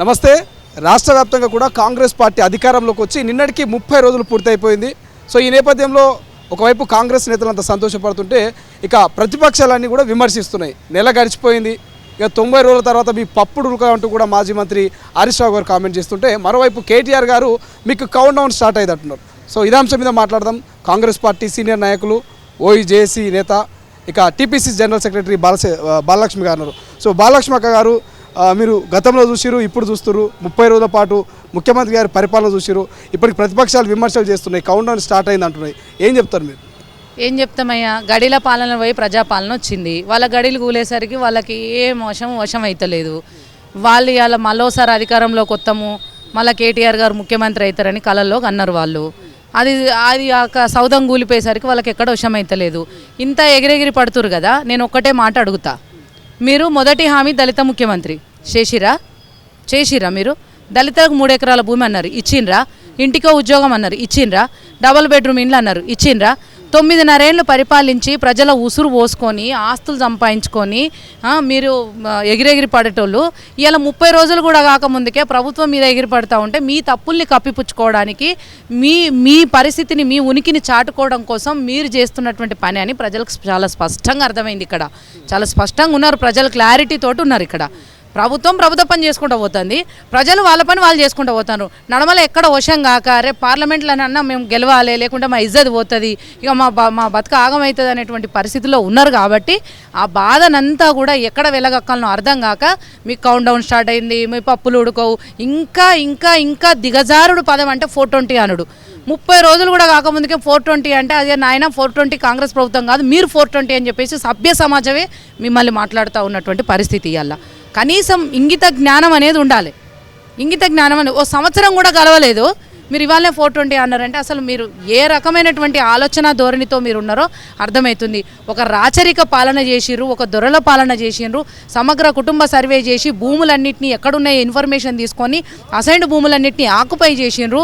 నమస్తే. రాష్ట్ర వ్యాప్తంగా కూడా కాంగ్రెస్ పార్టీ అధికారంలోకి వచ్చి నిన్నటికి 30 రోజులు పూర్తయిపోయింది. సో ఈ నేపథ్యంలో ఒకవైపు కాంగ్రెస్ నేతలంతా సంతోషపడుతుంటే ఇక ప్రతిపక్షాలన్నీ కూడా విమర్శిస్తున్నాయి. నెల గడిచిపోయింది, ఇక 90 రోజుల తర్వాత మీ పప్పుడు ఉడక అంటూ కూడా మాజీ మంత్రి హరీష్ రావు గారు కామెంట్ చేస్తుంటే, మరోవైపు కేటీఆర్ గారు మీకు కౌంట్ డౌన్ స్టార్ట్ అయ్యింది అంటున్నారు. సో ఇదే అంశం మీద మాట్లాడదాం. కాంగ్రెస్ పార్టీ సీనియర్ నాయకులు ఓఈజేసీ నేత ఇక టీపీసీ జనరల్ సెక్రటరీ బాలలక్ష్మి గారు ఉన్నారు. సో బాలలక్ష్మి అక్క గారు, మీరు గతంలో చూసిరు, ఇప్పుడు చూస్తున్నారు, 30 రోజుల పాటు ముఖ్యమంత్రి గారి పరిపాలన చూసిరు, ఇప్పటికి ప్రతిపక్షాలు విమర్శలు చేస్తున్నాయి, కౌంట్ డౌన్ స్టార్ట్ అయింది అంటున్నాయి. ఏం చెప్తారు మీరు? ఏం చెప్తామయ్యా, గడిల పాలన పోయి ప్రజాపాలన వచ్చింది. వాళ్ళ గడిలు కూలేసరికి వాళ్ళకి ఏం వశం అవుతలేదు. వాళ్ళు ఇవాళ మళ్ళోసారి అధికారంలోకి వస్తాము, మళ్ళీ కేటీఆర్ గారు ముఖ్యమంత్రి అవుతారని కళల్లో అన్నారు వాళ్ళు. అది సౌదం కూలిపోయేసరికి వాళ్ళకి ఎక్కడ వశం అవుతలేదు. ఇంత ఎగిరెగిరి పడుతురు కదా. నేను ఒక్కటే మాట అడుగుతా, మీరు మొదటి హామీ దళిత ముఖ్యమంత్రి చేసిరా? మీరు దళితులకు 3 ఎకరాల భూమి అన్నారు, ఇచ్చిండ్రా? ఇంటికో ఉద్యోగం అన్నారు, ఇచ్చిండ్రా? డబుల్ బెడ్రూమ్ ఇండ్లు అన్నారు, ఇచ్చిండ్రా? 9.5 ఏళ్ళు పరిపాలించి ప్రజల ఉసురు పోసుకొని ఆస్తులు సంపాదించుకొని మీరు ఎగిరెగిరి పడేటోళ్ళు ఇలా 30 రోజులు కూడా కాకముందుకే ప్రభుత్వం మీద ఎగిరి పడుతూ ఉంటే మీ తప్పుల్ని కప్పిపుచ్చుకోవడానికి, మీ పరిస్థితిని, మీ ఉనికిని చాటుకోవడం కోసం మీరు చేస్తున్నటువంటి పని అని ప్రజలకు చాలా స్పష్టంగా అర్థమైంది. ఇక్కడ చాలా స్పష్టంగా ఉన్నారు ప్రజలు, క్లారిటీ తోటి ఉన్నారు. ఇక్కడ ప్రభుత్వం పని చేసుకుంటూ పోతుంది, ప్రజలు వాళ్ళ పని వాళ్ళు చేసుకుంటూ పోతారు. నడమల ఎక్కడ వశం కాక రేపు పార్లమెంట్లోనన్నా మేము గెలవాలి, లేకుంటే మా ఇజ్జత్ పోతుంది, ఇక మా బతుక ఆగమవుతుంది అనేటువంటి పరిస్థితిలో ఉన్నారు. కాబట్టి ఆ బాధనంతా కూడా ఎక్కడ వెళ్ళగక్కాలనో అర్థం కాక మీకు కౌంట్ డౌన్ స్టార్ట్ అయింది, మీ పప్పులు ఉడుకోవు, ఇంకా దిగజారుడు పదం అంటే 420 అనుడు. 30 రోజులు కూడా కాకముందుకే 420 అంటే అదే నాయన 420 కాంగ్రెస్ ప్రభుత్వం కాదు, మీరు 420 అని చెప్పేసి సభ్య సమాజమే మిమ్మల్ని మాట్లాడుతూ ఉన్నటువంటి పరిస్థితి. ఇవాళ కనీసం ఇంగిత జ్ఞానం అనేది ఉండాలి. ఇంగిత జ్ఞానం అనేది ఓ సంవత్సరం కూడా గలవలేదు, మీరు ఇవాళనే 420 అన్నారంటే అసలు మీరు ఏ రకమైనటువంటి ఆలోచన ధోరణితో మీరు ఉన్నారో అర్థమవుతుంది. ఒక రాచరిక పాలన చేసిర్రు, ఒక దొరల పాలన చేసిండ్రు, సమగ్ర కుటుంబ సర్వే చేసి భూములన్నింటినీ ఎక్కడున్నాయో ఇన్ఫర్మేషన్ తీసుకొని అసైన్డ్ భూములన్నింటినీ ఆక్యుపై చేసిండ్రు.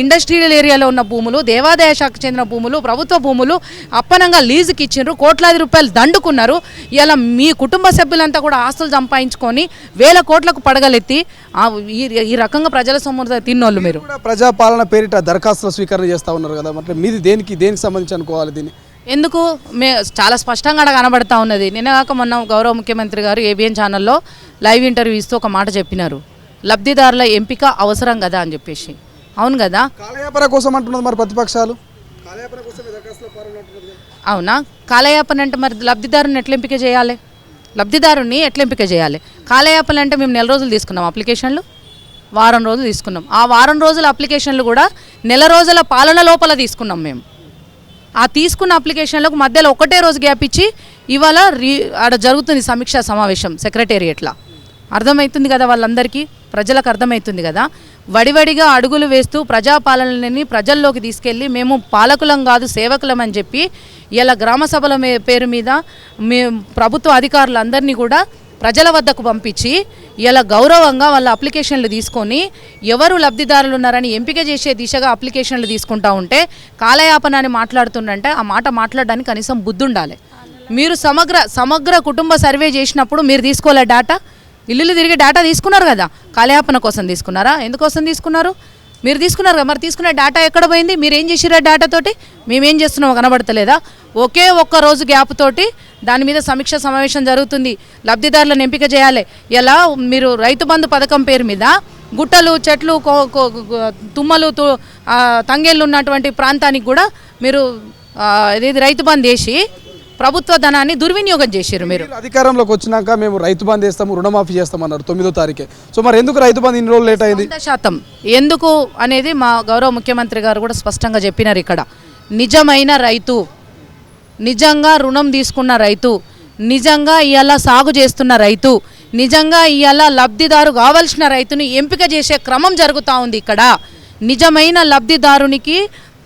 ఇండస్ట్రియల్ ఏరియాలో ఉన్న భూములు, దేవాదాయ శాఖకు చెందిన భూములు, ప్రభుత్వ భూములు అప్పనంగా లీజుకి ఇచ్చిండ్రు, కోట్లాది రూపాయలు దండుకున్నారు. ఇలా మీ కుటుంబ సభ్యులంతా కూడా ఆస్తులు సంపాదించుకొని 1000 కోట్లకు పడగలెత్తి ఈ రకంగా ప్రజల సొమ్ము తిన్నోళ్ళు మీరు. ప్రజాపాలన పేరిట దరఖాస్తుల స్వీకరణ చేస్తూ ఉన్నారు కదా, అంటే మీది దేనికి సంబంధించి అనుకోవాలి దీన్ని? ఎందుకు చాలా స్పష్టంగా కనబడతా ఉన్నది. నిన్న కాక మొన్న గౌరవ ముఖ్యమంత్రి గారు ఏబిఎన్ ఛానల్లో లైవ్ ఇంటర్వ్యూ ఇస్తూ ఒక మాట చెప్పినారు, లబ్ధిదారుల ఎంపిక అవసరం కదా అని చెప్పేసి. అవును కదా, కాలయాపన కోసం అంటున్నది మరి ప్రతిపక్షాలు. అవునా, కాలయాపన అంటే మరి లబ్ధిదారుని ఎట్లా ఎంపిక చేయాలి? కాలయాపన అంటే మేము 4 రోజులు తీసుకున్నాం అప్లికేషన్లు, వారం రోజులు తీసుకున్నాం. ఆ వారం రోజుల అప్లికేషన్లు కూడా 1 రోజుల పాలన లోపల తీసుకున్నాం మేము. ఆ తీసుకున్న అప్లికేషన్లకు మధ్యలో 1 రోజు గ్యాప్ ఇచ్చి ఇవాళ ఆడ జరుగుతుంది సమీక్షా సమావేశం సెక్రటేరియట్లా. అర్థమవుతుంది కదా వాళ్ళందరికీ, ప్రజలకు అర్థమవుతుంది కదా. వడివడిగా అడుగులు వేస్తూ ప్రజాపాలనని ప్రజల్లోకి తీసుకెళ్ళి మేము పాలకులం కాదు సేవకులం అని చెప్పి ఇలా గ్రామ సభల పేరు మీద ప్రభుత్వ అధికారులందరినీ కూడా ప్రజల వద్దకు పంపించి ఇలా గౌరవంగా వాళ్ళ అప్లికేషన్లు తీసుకొని ఎవరు లబ్ధిదారులు ఉన్నారని ఎంపిక చేసే దిశగా అప్లికేషన్లు తీసుకుంటా ఉంటే కాలయాపన అని మాట్లాడుతుండంటే ఆ మాట మాట్లాడడానికి కనీసం బుద్ధి ఉండాలి. మీరు సమగ్ర కుటుంబ సర్వే చేసినప్పుడు మీరు తీసుకోలే డేటా, ఇల్లు తిరిగి డేటా తీసుకున్నారు కదా, కాలయాపన కోసం తీసుకున్నారా? ఎందుకోసం తీసుకున్నారు? మీరు తీసుకున్నారు కదా, మరి తీసుకున్న డేటా ఎక్కడ పోయింది? మీరు ఏం చేసిరా డేటాతోటి? మేమేం చేస్తున్నామో కనబడతలేదా? ఒకే 1 రోజు గ్యాప్ తోటి దాని మీద సమీక్ష సమావేశం జరుగుతుంది, లబ్ధిదారులను ఎంపిక చేయాలి. ఇలా మీరు రైతు బంధు పథకం పేరు మీద గుట్టలు, చెట్లు, తుమ్మలు, తంగేళ్ళు ఉన్నటువంటి ప్రాంతానికి కూడా మీరు ఇది రైతు బంధు వేసి ప్రభుత్వ ధనాన్ని దుర్వినియోగం చేశారు. మీరు అధికారంలోకి వచ్చినాక మేము రైతు బంధు చేస్తాము, రుణమాఫీ చేస్తామన్నారు 9వ తారీఖే. సో మరి ఎందుకు రైతు బంధు ఇన్ని రోజులు లేట్ అయింది? 100% ఎందుకు అనేది మా గౌరవ ముఖ్యమంత్రి గారు కూడా స్పష్టంగా చెప్పినారు. ఇక్కడ నిజమైన రైతు, నిజంగా రుణం తీసుకున్న రైతు, నిజంగా ఇవాళ సాగు చేస్తున్న రైతు, నిజంగా ఇవాళ లబ్ధిదారు కావాల్సిన రైతుని ఎంపిక చేసే క్రమం జరుగుతూ ఉంది. ఇక్కడ నిజమైన లబ్ధిదారునికి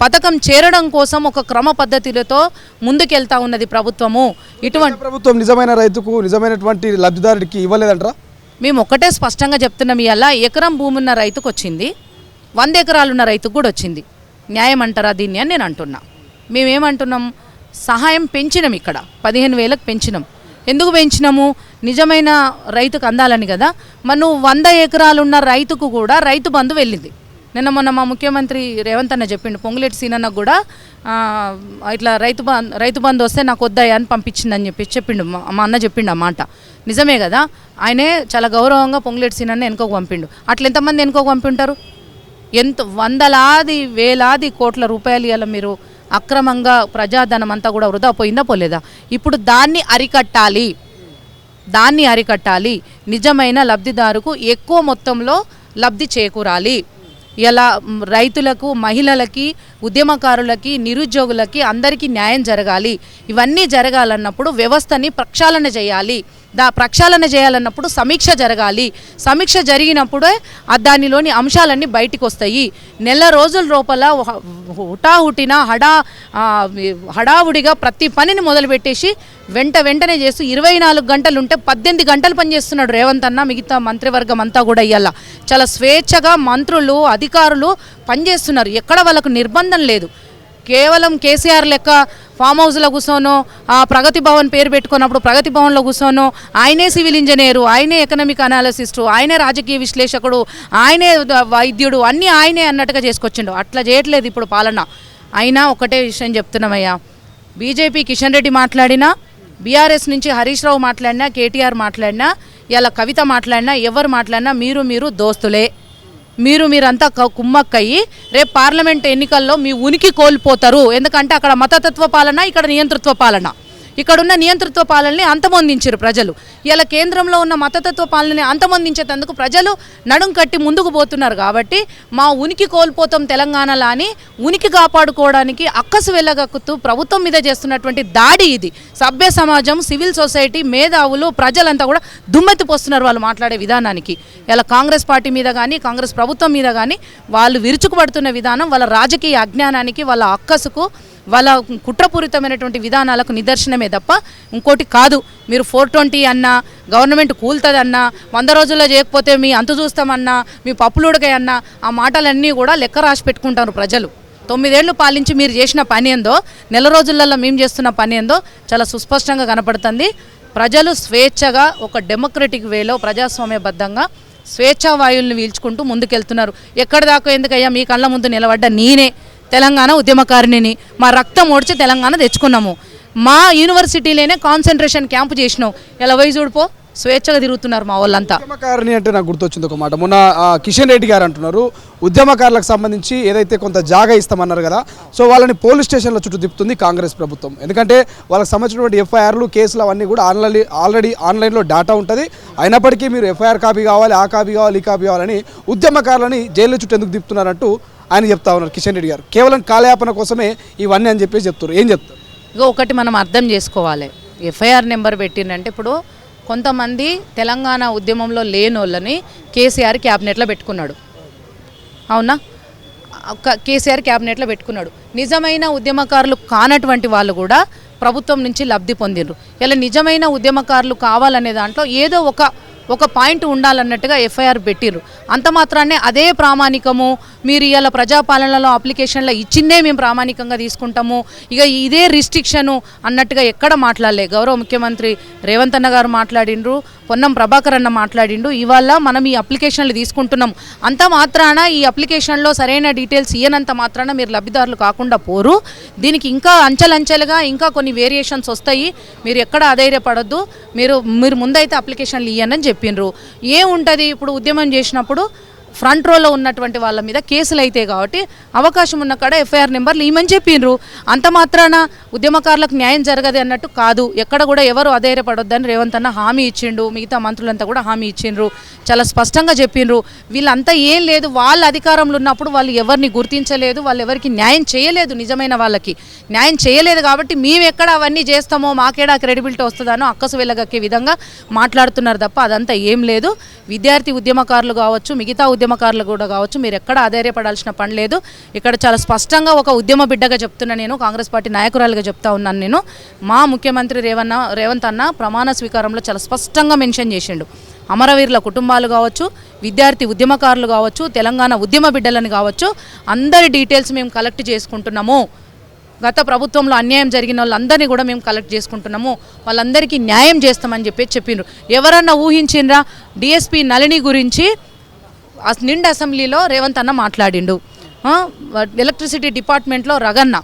పథకం చేరడం కోసం ఒక క్రమ పద్ధతితో ముందుకెళ్తా ఉన్నది ప్రభుత్వము. ఇటువంటి ప్రభుత్వం నిజమైన రైతుకు, నిజమైనటువంటి లబ్ధిదారుడికి ఇవ్వలేదంటారా? మేము ఒకటే స్పష్టంగా చెప్తున్నాం, ఇవాళ ఎకరం భూమి ఉన్న రైతుకు వచ్చింది, 100 ఎకరాలు ఉన్న రైతుకు కూడా వచ్చింది. న్యాయం అంటారా దీన్ని అని నేను అంటున్నా. మేమేమంటున్నాం, సహాయం పెంచినాం, ఇక్కడ 15,000కు పెంచినాం. ఎందుకు పెంచినాము? నిజమైన రైతుకు అందాలని కదా. మనం 100 ఎకరాలు ఉన్న రైతుకు కూడా రైతు బంధు వెళ్ళింది. నిన్న మొన్న మా ముఖ్యమంత్రి రేవంత్ అన్న చెప్పిండు, పొంగులేటి సీనన్నకు కూడా ఇట్లా రైతు బంధు వస్తే నాకు వద్దాయి అని పంపించిందని చెప్పిండు. మా అన్న చెప్పిండు ఆ మాట. నిజమే కదా. ఆయనే చాలా గౌరవంగా పొంగులేటి సీనన్న వెనుకోకు పంపిండు. అట్లా ఎంతమంది వెనుకోకు పంపింటారు? వందలాది వేలాది కోట్ల రూపాయలు ఇలా మీరు అక్రమంగా ప్రజాధనం అంతా కూడా వృధా పోయిందా పోలేదా? ఇప్పుడు దాన్ని అరికట్టాలి. నిజమైన లబ్ధిదారుకు ఎక్కువ మొత్తంలో లబ్ధి చేకూరాలి. ఇలా రైతులకు, మహిళలకి, ఉద్యమకారులకి, నిరుద్యోగులకి అందరికీ న్యాయం జరగాలి. ఇవన్నీ జరగాలన్నప్పుడు వ్యవస్థని ప్రక్షాళన చేయాలి. ప్రక్షాళన చేయాలన్నప్పుడు సమీక్ష జరగాలి. సమీక్ష జరిగినప్పుడే దానిలోని అంశాలన్నీ బయటికి వస్తాయి. నెల రోజుల లోపల హుటాహుటిన హడావుడిగా ప్రతి పనిని మొదలుపెట్టేసి వెంటనే చేస్తూ 24 గంటలు ఉంటే 18 గంటలు పనిచేస్తున్నాడు రేవంత్ అన్న. మిగతా మంత్రివర్గం అంతా కూడా ఇయ్యాల చాలా స్వేచ్ఛగా మంత్రులు, అధికారులు పనిచేస్తున్నారు. ఎక్కడ వాళ్ళకు నిర్బంధం లేదు. కేవలం కేసీఆర్ లెక్క ఫామ్ హౌస్లో కూర్చోనో, ఆ ప్రగతి భవన్ పేరు పెట్టుకున్నప్పుడు ప్రగతి భవన్లో కూర్చోనో, ఆయనే సివిల్ ఇంజనీరు, ఆయనే ఎకనామిక్ అనాలిసిస్టు, ఆయనే రాజకీయ విశ్లేషకుడు, ఆయనే వైద్యుడు, అన్నీ ఆయనే అన్నట్టుగా చేసుకొచ్చిండు. అట్లా చేయట్లేదు ఇప్పుడు పాలన. అయినా ఒకటే విషయం చెప్తున్నామయ్యా, బీజేపీ కిషన్ రెడ్డి మాట్లాడినా, బీఆర్ఎస్ నుంచి హరీష్ రావు మాట్లాడినా, కేటీఆర్ మాట్లాడినా, ఇలా కవిత మాట్లాడినా, ఎవరు మాట్లాడినా మీరు దోస్తులే. మీరంతా కుమ్మక్కయ్యి రేపు పార్లమెంట్ ఎన్నికల్లో మీ ఉనికి కోల్పోతారు. ఎందుకంటే అక్కడ మతతత్వ పాలన, ఇక్కడ నియంతృత్వ పాలన. ఇక్కడున్న నియంతృత్వ పాలనని అంతమొందించారు ప్రజలు. ఇలా కేంద్రంలో ఉన్న మతతత్వ పాలనని అంతమొందించేందుకు ప్రజలు నడుం కట్టి ముందుకు పోతున్నారు. కాబట్టి మా ఉనికి కోల్పోతాం తెలంగాణలో అని ఉనికి కాపాడుకోవడానికి అక్కసు వెళ్ళగక్కుతూ ప్రభుత్వం మీద చేస్తున్నటువంటి దాడి ఇది. సభ్య సమాజం, సివిల్ సొసైటీ, మేధావులు, ప్రజలంతా కూడా దుమ్మెత్తిపోస్తున్నారు వాళ్ళు మాట్లాడే విధానానికి. ఇలా కాంగ్రెస్ పార్టీ మీద కానీ, కాంగ్రెస్ ప్రభుత్వం మీద కానీ వాళ్ళు విరుచుకుపడుతున్న విధానం వాళ్ళ రాజకీయ అజ్ఞానానికి, వాళ్ళ అక్కసుకు, వాళ్ళ కుట్రపూరితమైనటువంటి విధానాలకు నిదర్శనమే తప్ప ఇంకోటి కాదు. మీరు 420 అన్నా, గవర్నమెంట్ కూలుతుందన్నా, 100 రోజుల్లో చేయకపోతే మీ అంతు చూస్తామన్నా, మీ పప్పులుడకాయ అన్నా, ఆ మాటలన్నీ కూడా లెక్క రాసి పెట్టుకుంటారు ప్రజలు. 9 ఏళ్ళు పాలించి మీరు చేసిన పని ఏందో, నెల రోజులలో మేము చేస్తున్న పని ఏందో చాలా సుస్పష్టంగా కనపడుతుంది. ప్రజలు స్వేచ్ఛగా ఒక డెమోక్రటిక్ వేలో ప్రజాస్వామ్యబద్ధంగా స్వేచ్ఛా వాయువులను వీల్చుకుంటూ ముందుకెళ్తున్నారు. ఎక్కడి దాకా ఎందుకయ్యా మీ కళ్ళ ముందు నిలబడ్డ నేనే తెలంగాణ ఉద్యమకారిణిని. మా రక్తం ఓడ్చి తెలంగాణ తెచ్చుకున్నాము. మా యూనివర్సిటీలోనే కాన్సన్ట్రేషన్ క్యాంపు చేసినాం. ఇలా వై చూడిపో స్వేచ్ఛగా తిరుగుతున్నారు మా వాళ్ళంతా. ఉద్యమకారిణి అంటే నాకు గుర్తొచ్చింది ఒక మాట. మొన్న కిషన్ రెడ్డి గారు అంటున్నారు, ఉద్యమకారులకు సంబంధించి ఏదైతే కొంత జాగా ఇస్తామన్నారు కదా, సో వాళ్ళని పోలీస్ స్టేషన్ల చుట్టూ తిప్పుతుంది కాంగ్రెస్ ప్రభుత్వం. ఎందుకంటే వాళ్ళకి సంబంధించినటువంటి ఎఫ్ఐఆర్లు, కేసులు అవన్నీ కూడా ఆల్రెడీ ఆన్లైన్లో డేటా ఉంటుంది. అయినప్పటికీ మీరు ఎఫ్ఐఆర్ కాపీ కావాలి, ఆ కాపీ కావాలి, ఈ కాపీ కావాలని ఉద్యమకారులని జైలు చుట్టూ ఎందుకు తిప్పుతున్నారంటూ ఆయన చెప్తా ఉన్నారు కిషన్ రెడ్డి గారు. కేవలం కాలయాపన కోసమే ఇవన్నీ అని చెప్పేసి చెప్తారు. ఏం చెప్తారు? ఇక ఒకటి మనం అర్థం చేసుకోవాలి. ఎఫ్ఐఆర్ నెంబర్ పెట్టిందంటే ఇప్పుడు కొంతమంది తెలంగాణ ఉద్యమంలో లేనోళ్ళని కేసీఆర్ క్యాబినెట్లో పెట్టుకున్నాడు. అవునా? కేసీఆర్ క్యాబినెట్లో పెట్టుకున్నాడు. నిజమైన ఉద్యమకారులు కానటువంటి వాళ్ళు కూడా ప్రభుత్వం నుంచి లబ్ధి పొందిండ్రు. ఇలా నిజమైన ఉద్యమకారులు కావాలనే దాంట్లో ఏదో ఒక పాయింట్ ఉండాలన్నట్టుగా ఎఫ్ఐఆర్ పెట్టిర్రు. అంత మాత్రాన్నే అదే ప్రామాణికము, మీరు ఇలా ప్రజాపాలనలో అప్లికేషన్లో ఇచ్చిందే మేము ప్రామాణికంగా తీసుకుంటాము, ఇక ఇదే రిస్ట్రిక్షను అన్నట్టుగా ఎక్కడ మాట్లాడలే. గౌరవ ముఖ్యమంత్రి రేవంత్ అన్న గారు మాట్లాడిండ్రు, పొన్నం ప్రభాకర్ అన్న మాట్లాడిండు. ఇవాళ మనం ఈ అప్లికేషన్లు తీసుకుంటున్నాం, అంత మాత్రాన ఈ అప్లికేషన్లో సరైన డీటెయిల్స్ ఇయ్యనంత మాత్రాన మీరు లబ్ధిదారులు కాకుండా పోరు. దీనికి ఇంకా అంచెలంచెలుగా ఇంకా కొన్ని వేరియేషన్స్ వస్తాయి. మీరు ఎక్కడ అధైర్యపడొద్దు. మీరు ముందైతే అప్లికేషన్లు ఇయ్యనని చెప్పిండ్రు. ఏముంటుంది ఇప్పుడు ఉద్యమం చేసినప్పుడు ఫ్రంట్ రోలో ఉన్నటువంటి వాళ్ళ మీద కేసులు అయితే కాబట్టి అవకాశం ఉన్న కాడ ఎఫ్ఐఆర్ నెంబర్లు ఇవ్వమని చెప్పిండ్రు. అంత మాత్రాన ఉద్యమకారులకు న్యాయం జరగదు అన్నట్టు కాదు. ఎక్కడ కూడా ఎవరు అధైర్యపడొద్దని రేవంత్ అన్న హామీ ఇచ్చిండు. మిగతా మంత్రులంతా కూడా హామీ ఇచ్చిండ్రు, చాలా స్పష్టంగా చెప్పిండ్రు. వీళ్ళంతా ఏం లేదు, వాళ్ళ అధికారంలో ఉన్నప్పుడు వాళ్ళు ఎవరిని గుర్తించలేదు, వాళ్ళు ఎవరికి న్యాయం చేయలేదు, నిజమైన వాళ్ళకి న్యాయం చేయలేదు. కాబట్టి మేము ఎక్కడ అవన్నీ చేస్తామో మాకేడా క్రెడిబిలిటీ వస్తుందనో అక్కసు వెళ్ళగక్కే విధంగా మాట్లాడుతున్నారు తప్ప అదంతా ఏం లేదు. విద్యార్థి ఉద్యమకారులు కావచ్చు, మిగతా ఉద్యమకారులు కూడా కావచ్చు, మీరు ఎక్కడ ఆధైర్యపడాల్సిన పని లేదు. ఇక్కడ చాలా స్పష్టంగా ఒక ఉద్యమ బిడ్డగా చెప్తున్నా, నేను కాంగ్రెస్ పార్టీ నాయకురాలుగా చెప్తా ఉన్నాను. నేను మా ముఖ్యమంత్రి రేవంత్ అన్న ప్రమాణ స్వీకారంలో చాలా స్పష్టంగా మెన్షన్ చేసిండు. అమరవీరుల కుటుంబాలు కావచ్చు, విద్యార్థి ఉద్యమకారులు కావచ్చు, తెలంగాణ ఉద్యమ బిడ్డలను కావచ్చు, అందరి డీటెయిల్స్ మేము కలెక్ట్ చేసుకుంటున్నాము. గత ప్రభుత్వంలో అన్యాయం జరిగిన వాళ్ళందరినీ కూడా మేము కలెక్ట్ చేసుకుంటున్నాము, వాళ్ళందరికీ న్యాయం చేస్తామని చెప్పిండ్రు. ఎవరన్నా ఊహించిండ్రా? డిఎస్పీ నళిని గురించి నిండు అసెంబ్లీలో రేవంత్ అన్న మాట్లాడిండు. ఎలక్ట్రిసిటీ డిపార్ట్మెంట్లో రగన్న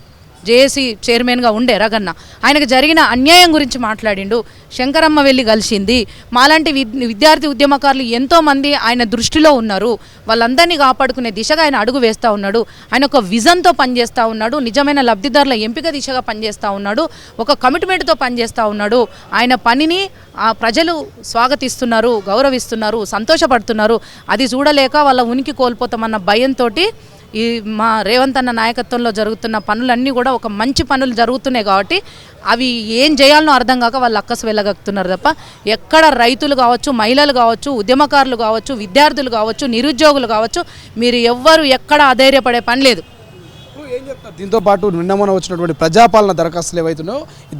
జేఏసీ చైర్మన్గా ఉండే రగన్న ఆయనకు జరిగిన అన్యాయం గురించి మాట్లాడిండు. శంకరమ్మ వెళ్ళి కలిసింది. మాలాంటి విద్యార్థి ఉద్యమకారులు ఎంతోమంది ఆయన దృష్టిలో ఉన్నారు. వాళ్ళందరినీ కాపాడుకునే దిశగా ఆయన అడుగు వేస్తూ ఉన్నాడు. ఆయన ఒక విజన్తో పనిచేస్తూ ఉన్నాడు. నిజమైన లబ్ధిదారుల ఎంపిక దిశగా పనిచేస్తూ ఉన్నాడు. ఒక కమిట్మెంట్తో పనిచేస్తూ ఉన్నాడు. ఆయన పనిని ఆ ప్రజలు స్వాగతిస్తున్నారు, గౌరవిస్తున్నారు, సంతోషపడుతున్నారు. అది చూడలేక వాళ్ళ ఉనికి కోల్పోతామన్న భయంతో ఈ మా రేవంత్ అన్న నాయకత్వంలో జరుగుతున్న పనులన్నీ కూడా ఒక మంచి పనులు జరుగుతున్నాయి కాబట్టి అవి ఏం చేయాలనో అర్థం కాక వాళ్ళు అక్కసు వెళ్ళగలుగుతున్నారు తప్ప ఎక్కడ రైతులు కావచ్చు, మహిళలు కావచ్చు, ఉద్యమకారులు కావచ్చు, విద్యార్థులు కావచ్చు, నిరుద్యోగులు కావచ్చు, మీరు ఎవ్వరు ఎక్కడ అధైర్యపడే పని లేదు. ఏం చెప్తారు? దీంతో పాటు నిన్న మొన్న వచ్చినటువంటి ప్రజాపాలన దరఖాస్తులు ఏవైతున్నాయో ఈ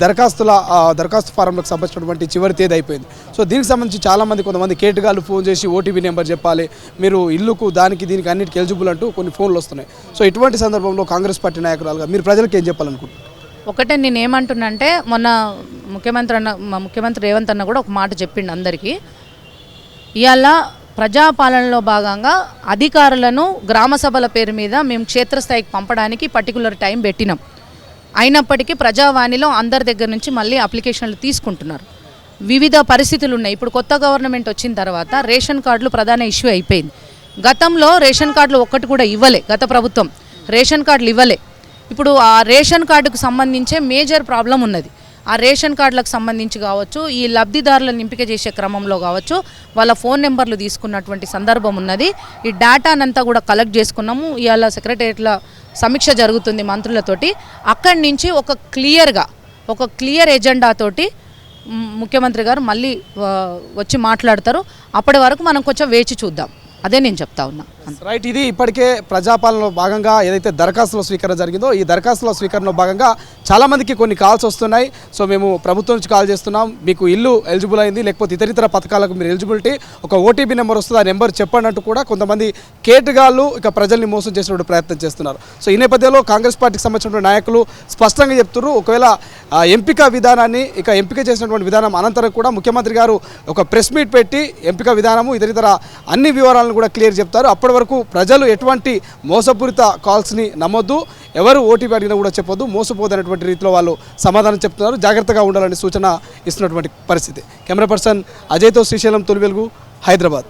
దరఖాస్తు ఫారంలకు సంబంధించినటువంటి చివరి తేదీ అయిపోయింది. సో దీనికి సంబంధించి చాలామంది కొంతమంది కేటుగాళ్ళు ఫోన్ చేసి ఓటీపీ నెంబర్ చెప్పాలి, మీరు ఇల్లుకు దీనికి అన్నిటికి ఎలిజిబుల్ అంటూ కొన్ని ఫోన్లు వస్తున్నాయి. సో ఇటువంటి సందర్భంలో కాంగ్రెస్ పార్టీ నాయకురాలుగా మీరు ప్రజలకు ఏం చెప్పాలనుకుంటున్నారు? ఒకటే నేను ఏమంటున్నానంటే, మొన్న ముఖ్యమంత్రి రేవంత్ అన్న కూడా ఒక మాట చెప్పిండు అందరికీ. ఇవాళ ప్రజాపాలనలో భాగంగా అధికారులను గ్రామ సభల పేరు మీద మేము క్షేత్రస్థాయికి పంపడానికి పర్టికులర్ టైం పెట్టినాం. అయినప్పటికీ ప్రజావాణిలో అందరి దగ్గర నుంచి మళ్ళీ అప్లికేషన్లు తీసుకుంటున్నారు. వివిధ పరిస్థితులు ఉన్నాయి. ఇప్పుడు కొత్త గవర్నమెంట్ వచ్చిన తర్వాత రేషన్ కార్డులు ప్రధాన ఇష్యూ అయిపోయింది. గతంలో రేషన్ కార్డులు ఒక్కటి కూడా ఇవ్వలే, గత ప్రభుత్వం రేషన్ కార్డులు ఇవ్వలే. ఇప్పుడు ఆ రేషన్ కార్డుకు సంబంధించే మేజర్ ప్రాబ్లం ఉన్నది. ఆ రేషన్ కార్డులకు సంబంధించి కావచ్చు, ఈ లబ్ధిదారులను ఎంపిక చేసే క్రమంలో కావచ్చు, వాళ్ళ ఫోన్ నెంబర్లు తీసుకున్నటువంటి సందర్భం ఉన్నది. ఈ డేటానంతా కూడా కలెక్ట్ చేసుకున్నాము. ఇవాళ సెక్రటేరియట్ల సమీక్ష జరుగుతుంది మంత్రులతోటి. అక్కడి నుంచి ఒక క్లియర్ ఎజెండాతోటి ముఖ్యమంత్రి గారు మళ్ళీ వచ్చి మాట్లాడతారు. అప్పటి వరకు మనం కొంచెం వేచి చూద్దాం. అదే నేను చెప్తా ఉన్నా. రైట్, ఇది ఇప్పటికే ప్రజాపాలనలో భాగంగా ఏదైతే దరఖాస్తుల స్వీకరణ జరిగిందో ఈ దరఖాస్తుల స్వీకరణలో భాగంగా చాలామందికి కొన్ని కాల్స్ వస్తున్నాయి. సో మేము ప్రభుత్వం నుంచి కాల్ చేస్తున్నాం, మీకు ఇల్లు ఎలిజిబుల్ అయింది, లేకపోతే ఇతరితర పథకాలకు మీరు ఎలిజిబిలిటీ, ఒక ఓటీపీ నెంబర్ వస్తుంది, ఆ నెంబర్ చెప్పండి అంటూ కూడా కొంతమంది కేటుగాళ్ళు ఇక ప్రజల్ని మోసం చేసినటువంటి ప్రయత్నం చేస్తున్నారు. సో ఈ నేపథ్యంలో కాంగ్రెస్ పార్టీకి సంబంధించినటువంటి నాయకులు స్పష్టంగా చెప్తున్నారు, ఒకవేళ ఎంపిక విధానాన్ని ఎంపిక చేసినటువంటి విధానం అనంతరం కూడా ముఖ్యమంత్రి గారు ఒక ప్రెస్ మీట్ పెట్టి ఎంపిక విధానము ఇతరితర అన్ని వివరాలను కూడా క్లియర్ చెప్తారు. అప్పటి వరకు ప్రజలు ఎటువంటి మోసపూరిత కాల్స్ని నమ్మొద్దు, ఎవరు ఓటీపీ అడిగినా కూడా చెప్పొద్దు, మోసపోదనేటువంటి రీతిలో వాళ్ళు సమాధానం చెప్తున్నారు. జాగ్రత్తగా ఉండాలని సూచన ఇస్తున్నటువంటి పరిస్థితి. కెమెరా పర్సన్ అజయ్తో శ్రీశైలం, తొలి వెలుగు, హైదరాబాద్.